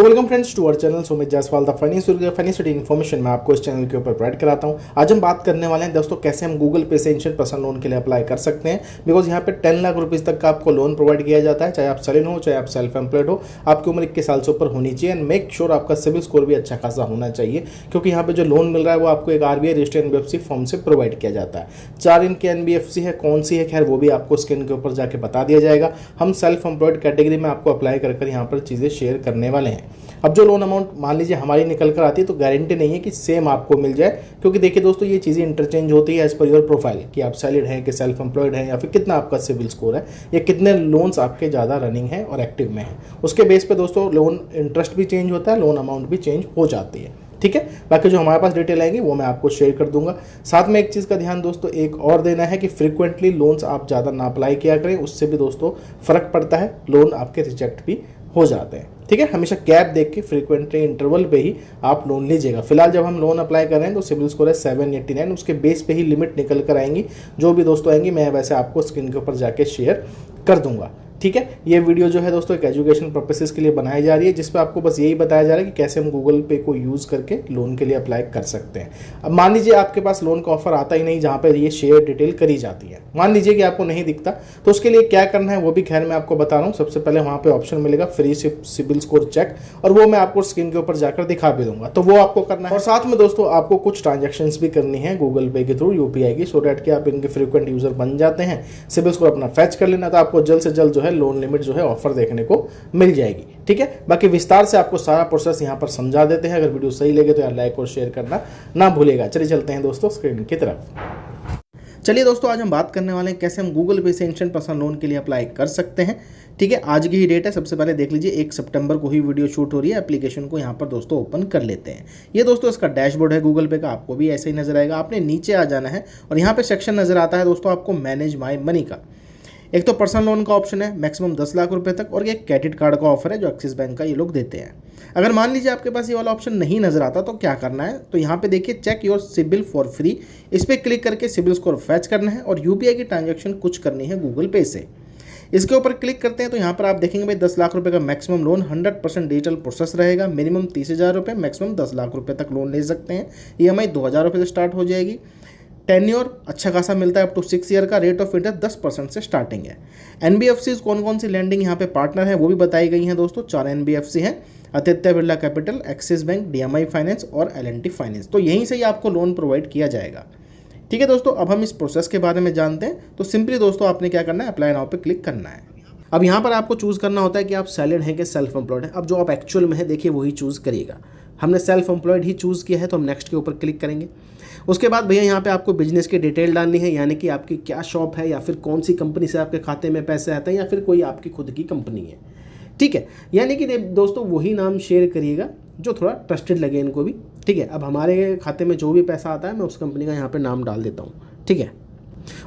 Welcome friends to our channel Sumit Jaiswal the financial information मैं आपको इस चैनल के ऊपर प्रोवाइड कराता हूं। आज हम बात करने वाले हैं दोस्तों कैसे हम गूगल पे से इंस्टेंट पर्सनल लोन के लिए अप्लाई कर सकते हैं। बिकॉज यहाँ पे 10 लाख रुपीस तक का आपको लोन प्रोवाइड किया जाता है, चाहे आप सैलरी हो चाहे आप सेल्फ एम्प्लॉयड हो। आपकी उम्र 21 साल से ऊपर होनी चाहिए एंड मेक श्योर आपका सिविल स्कोर भी अच्छा खासा होना चाहिए, क्योंकि यहाँ पे जो लोन मिल रहा है वो आपको एक RBI रजिस्टर्ड NBFC फॉर्म से प्रोवाइड किया जाता है। 4 इनके NBFC है, कौन सी है खैर वो भी आपको स्क्रीन के ऊपर जाके बता दिया जाएगा। हम सेल्फ एम्प्लॉयड कैटेगरी में आपको अप्लाई कर यहाँ पर चीज़ें शेयर करने वाले हैं। अब जो लोन अमाउंट मान लीजिए हमारी निकल कर आती है तो गारंटी नहीं है कि सेम आपको मिल जाए, क्योंकि देखिए दोस्तों ये चीज़ें इंटरचेंज होती है एज पर योर प्रोफाइल कि आप सैलरीड हैं कि सेल्फ एम्प्लॉयड हैं या फिर कितना आपका सिविल स्कोर है या कितने लोन्स आपके ज़्यादा रनिंग हैं और एक्टिव में हैं। उसके बेस पे दोस्तों लोन इंटरेस्ट भी चेंज होता है, लोन अमाउंट भी चेंज हो जाती है। ठीक है, बाकी जो हमारे पास डिटेल आएंगी वो मैं आपको शेयर कर दूंगा। साथ में एक चीज़ का ध्यान दोस्तों एक और देना है कि फ्रीक्वेंटली लोन्स आप ज़्यादा ना अप्लाई किया करें, उससे भी दोस्तों फर्क पड़ता है, लोन आपके रिजेक्ट भी हो जाते हैं। ठीक है, हमेशा गैप देख के फ्रीक्वेंटली इंटरवल पे ही आप लोन लीजिएगा। फिलहाल जब हम लोन अप्लाई कर रहे हैं तो सिविल स्कोर है 789, उसके बेस पे ही लिमिट निकल कर आएंगी। जो भी दोस्तों आएंगी मैं वैसे आपको स्क्रीन के ऊपर जाके शेयर कर दूंगा। ठीक है, ये वीडियो जो है दोस्तों एक एजुकेशन पर्पसेस के लिए बनाई जा रही है, जिसपे आपको बस यही बताया जा रहा है कि कैसे हम गूगल पे को यूज़ करके लोन के लिए अप्लाई कर सकते हैं। अब मान लीजिए आपके पास लोन का ऑफर आता ही नहीं जहाँ पे ये शेयर डिटेल करी जाती है, मान लीजिए कि आपको नहीं दिखता, तो उसके लिए क्या करना है वो भी खैर मैं आपको बता रहा हूँ। सबसे पहले वहाँ पे ऑप्शन मिलेगा फ्री सिविल स्कोर चेक, और वो मैं आपको स्क्रीन के ऊपर जाकर दिखा भी दूंगा, तो वो आपको करना है। और साथ में दोस्तों आपको कुछ ट्रांजेक्शन भी करनी है गूगल पे के थ्रू, UPI की, सो डैट कि आप इनके फ्रीक्वेंट यूजर बन जाते हैं। सिविल स्कोर अपना फैच कर लेना, तो आपको जल्द से जल्द जो है लोन लिमिट जो है ऑफर देखने को मिल जाएगी। ठीक है, बाकी विस्तार से आपको सारा प्रोसेस यहां पर समझा देते हैं। अगर वीडियो सही लगे तो यार लाइक और शेयर करना ना भूलेगा। चलिए चलते हैं दोस्तों स्क्रीन की तरफ। चलिए दोस्तों आज हम बात करने वाले हैं कैसे हम गूगल पे से इंस्टेंट पर्सनल लोन के लिए अप्लाई कर सकते हैं। ठीक है, आज की ही डेट है। सबसे पहले देख लीजिए 1 सितंबर को ही वीडियो शूट हो रही है। एप्लीकेशन को यहाँ पर दोस्तों ओपन कर लेते हैं। ये दोस्तों इसका डैशबोर्ड है गूगल पे का, आपको भी ऐसे ही नजर आएगा। आपने नीचे आ जाना है और यहाँ पे सेक्शन नजर आता है दोस्तों आपको मैनेज माई मनी का। एक तो पर्सनल लोन का ऑप्शन है मैक्सिमम 10 लाख रुपए तक, और एक क्रेडिट कार्ड का ऑफर है जो एक्सिस बैंक का ये लोग देते हैं। अगर मान लीजिए आपके पास ये वाला ऑप्शन नहीं नजर आता तो क्या करना है, तो यहाँ पे देखिए check your CIBIL for free, इस पर क्लिक करके सिबिल स्कोर फैच करना है और UPI की ट्रांजैक्शन कुछ करनी है गूगल पे से। इसके ऊपर क्लिक करते हैं तो यहाँ पर आप देखेंगे भाई 10 लाख रुपए का मैक्सिमम लोन 100% डिजिटल प्रोसेस रहेगा। मिनिमम 30,000 रुपये, मैक्सिमम 10 लाख रुपए तक लोन ले सकते हैं। EMI 2,000 रुपये से स्टार्ट हो जाएगी। टेन्योर अच्छा खासा मिलता है अप टू 6 ईयर का। रेट ऑफ इंटरेस्ट 10% से स्टार्टिंग है। NBFCs कौन कौन सी लैंडिंग यहाँ पे पार्टनर है वो भी बताई गई हैं दोस्तों। 4 NBFC हैं, Aditya Birla capital, axis bank, DMI finance और L&T फाइनेंस। तो यहीं से ही आपको लोन प्रोवाइड किया जाएगा। ठीक है दोस्तों, अब हम इस प्रोसेस के बारे में जानते हैं। तो सिंपली दोस्तों आपने क्या करना है, अप्लाई नाउ पे क्लिक करना है। अब यहाँ पर आपको चूज़ करना होता है कि आप सैलरीड हैं कि सेल्फ एम्प्लॉयड है। अब जो आप एक्चुअल में है देखिए वही चूज़ करिएगा। हमने सेल्फ एम्प्लॉयड ही चूज़ किया है तो हम नेक्स्ट के ऊपर क्लिक करेंगे। उसके बाद भैया यहाँ पे आपको बिजनेस की डिटेल डालनी है, यानी कि आपकी क्या शॉप है या फिर कौन सी कंपनी से आपके खाते में पैसे आते हैं या फिर कोई आपकी खुद की कंपनी है। ठीक है, यानी कि दोस्तों वही नाम शेयर करिएगा जो थोड़ा ट्रस्टेड लगे इनको भी। ठीक है, अब हमारे खाते में जो भी पैसा आता है मैं उस कंपनी का यहाँ पर नाम डाल देता हूँ। ठीक है,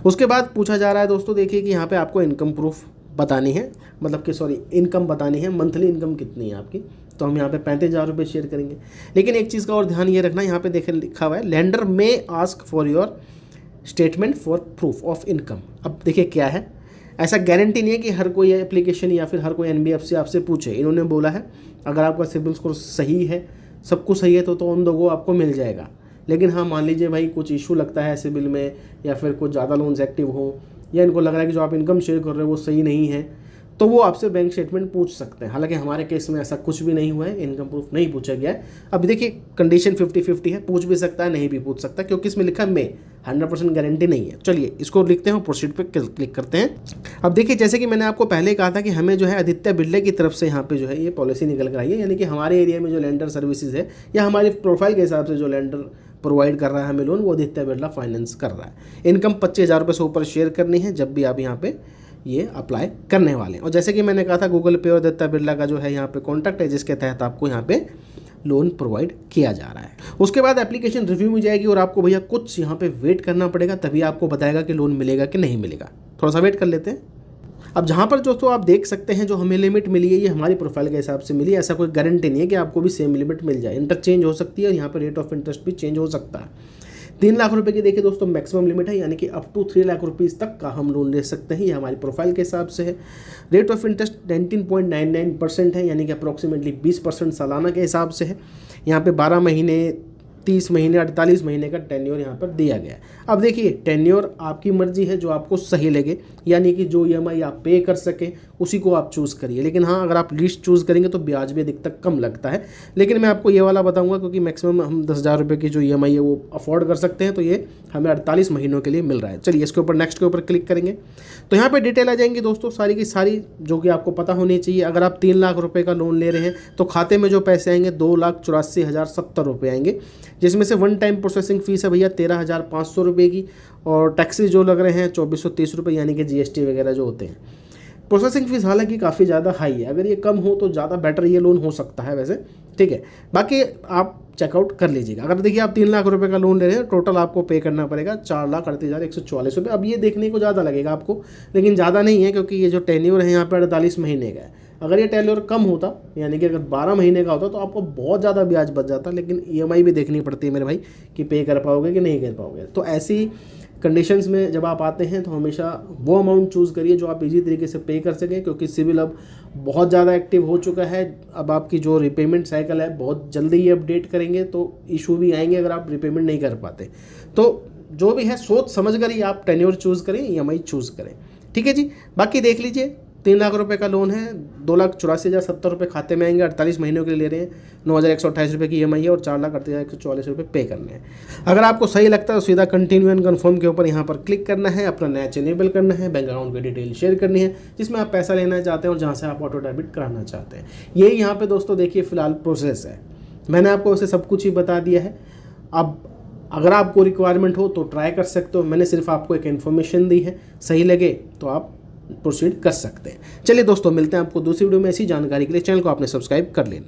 उसके बाद पूछा जा रहा है दोस्तों देखिए कि यहाँ पर आपको इनकम प्रूफ बतानी है, मतलब कि सॉरी इनकम बतानी है, मंथली इनकम कितनी है आपकी। तो हम यहाँ पे 35,000 रुपये शेयर करेंगे। लेकिन एक चीज़ का और ध्यान ये रखना, यहाँ पे देखे लिखा हुआ है लेंडर में ask for your statement for proof of income. अब देखिए क्या है, ऐसा गारंटी नहीं है कि हर कोई एप्लीकेशन या फिर हर कोई NBFC आपसे पूछे। इन्होंने बोला है अगर आपका सिबिल स्कोर सही है, सब कुछ सही है तो ऑन द गो आपको मिल जाएगा। लेकिन हाँ मान लीजिए भाई कुछ इशू लगता है सिबिल में या फिर कुछ ज़्यादा लोन्स एक्टिव हो या इनको लग रहा है कि जो आप इनकम शेयर कर रहे हो वो सही नहीं है, तो वो आपसे बैंक स्टेटमेंट पूछ सकते हैं। हालांकि हमारे केस में ऐसा कुछ भी नहीं हुआ है, इनकम प्रूफ नहीं पूछा गया है। अब देखिए कंडीशन 50-50 है, पूछ भी सकता है नहीं भी पूछ सकता, क्योंकि इसमें लिखा मे 100% गारंटी नहीं है। चलिए इसको लिखते हैं, प्रोसीड पे क्लिक करते हैं। अब देखिए जैसे कि मैंने आपको पहले कहा था कि हमें जो है आदित्य बिरला की तरफ से यहाँ पे जो है ये पॉलिसी निकल कर आई है, यानी कि हमारे एरिया में जो लैंडर सर्विसेज है या हमारी प्रोफाइल के हिसाब से जो लैंडर प्रोवाइड कर रहा है हमें लोन, वो आदित्य बिरला फाइनेंस कर रहा है। इनकम 25,000 रुपये से ऊपर शेयर करनी है जब भी आप यहाँ पे ये अप्लाई करने वाले हैं। और जैसे कि मैंने कहा था गूगल पे और आदित्य बिरला का जो है यहाँ पे कॉन्टैक्ट है, जिसके तहत आपको यहाँ पे लोन प्रोवाइड किया जा रहा है। उसके बाद एप्लीकेशन रिव्यू में जाएगी और आपको भैया कुछ यहाँ पे वेट करना पड़ेगा, तभी आपको बताएगा कि लोन मिलेगा कि नहीं मिलेगा। थोड़ा सा वेट कर लेते हैं। अब जहाँ पर दोस्तों आप देख सकते हैं जो हमें लिमिट मिली है ये हमारी प्रोफाइल के हिसाब से मिली है। ऐसा कोई गारंटी नहीं है कि आपको भी सेम लिमिट मिल जाए, इंटरचेंज हो सकती है और यहाँ पर रेट ऑफ इंटरेस्ट भी चेंज हो सकता है। 3 लाख रुपए की देखिए दोस्तों मैक्सिमम लिमिट है, यानी कि अप टू 3 लाख रुपीज़ तक का हम लोन ले सकते हैं। ये हमारी प्रोफाइल के हिसाब से है। रेट ऑफ इंटरेस्ट 19.99% है, यानी कि अप्रॉक्सीमेटली 20% सालाना के हिसाब से है। यहाँ पे 12 महीने, 30 महीने, 48 महीने का टेन्योर यहाँ पर दिया गया है। अब देखिए टेन्योर आपकी मर्जी है, जो आपको सही लगे, यानी कि जो EMI आप पे कर सकें उसी को आप चूज़ करिए। लेकिन हाँ, अगर आप लीस्ट चूज़ करेंगे तो ब्याज भी अधिक तक कम लगता है। लेकिन मैं आपको ये वाला बताऊंगा क्योंकि मैक्सिमम हम 10,000 रुपये की जो EMI है वो अफोर्ड कर सकते हैं, तो ये हमें 48 महीनों के लिए मिल रहा है। चलिए इसके ऊपर नेक्स्ट के ऊपर क्लिक करेंगे तो यहाँ पर डिटेल आ जाएंगी दोस्तों सारी की सारी, जो कि आपको पता होनी चाहिए। अगर आप 3 लाख रुपये का लोन ले रहे हैं तो खाते में जो पैसे आएंगे 2,84,070 रुपये आएंगे, जिसमें से वन टाइम प्रोसेसिंग फ़ीस है भैया 13,500 रुपये की, और टैक्सेस जो लग रहे हैं 2,430 रुपये, यानी कि GST वगैरह जो होते हैं। प्रोसेसिंग फ़ीस हालांकि काफ़ी ज़्यादा हाई है, अगर ये कम हो तो ज़्यादा बेटर ये लोन हो सकता है वैसे, ठीक है। बाकी आप चेकआउट कर लीजिएगा। अगर देखिए आप 3 लाख रुपए का लोन ले रहे हैं, टोटल आपको पे करना पड़ेगा 4,38,144 रुपये। अब ये देखने को ज़्यादा लगेगा आपको, लेकिन ज़्यादा नहीं है, क्योंकि ये जो टेन्योर है यहाँ पर 48 महीने का है। अगर ये टेन्योर कम होता, यानी कि अगर 12 महीने का होता, तो आपको बहुत ज़्यादा ब्याज बच जाता। लेकिन EMI भी देखनी पड़ती है मेरे भाई, कि पे कर पाओगे कि नहीं कर पाओगे। तो ऐसी कंडीशंस में जब आप आते हैं तो हमेशा वो अमाउंट चूज़ करिए जो आप इजी तरीके से पे कर सकें, क्योंकि सिविल अब बहुत ज़्यादा एक्टिव हो चुका है। अब आपकी जो रिपेमेंट साइकिल है बहुत जल्दी ही अपडेट करेंगे, तो इशू भी आएंगे अगर आप रिपेमेंट नहीं कर पाते। तो जो भी है सोच समझ कर ही आप टेन्योर चूज़ करें, EMI चूज़ करें, ठीक है जी। बाकी देख लीजिए 3 लाख रुपए का लोन है, 2,84,070 रुपये खाते में आएंगे, 48 महीनों के लिए ले रहे हैं, 9,128 रुपये की EMI है और 4,38,144 रुपये पे करने हैं। अगर आपको सही लगता है तो सीधा कंटिन्यू एंड कन्फर्म के ऊपर यहाँ पर क्लिक करना है, अपना नैच इनेबल करना है, बैंक अकाउंट की डिटेल शेयर करनी है जिसमें आप पैसा लेना चाहते हैं और जहाँ से आप ऑटो डेबिट कराना चाहते हैं। यही यहाँ पर दोस्तों देखिए फिलहाल प्रोसेस है। मैंने आपको वैसे सब कुछ ही बता दिया है। अब अगर आपको रिक्वायरमेंट हो तो ट्राई कर सकते हो, मैंने सिर्फ आपको एक इन्फॉर्मेशन दी है, सही लगे तो आप प्रोसीड कर सकते हैं। चलिए दोस्तों, मिलते हैं आपको दूसरी वीडियो में ऐसी जानकारी के लिए। चैनल को आपने सब्सक्राइब कर लेना।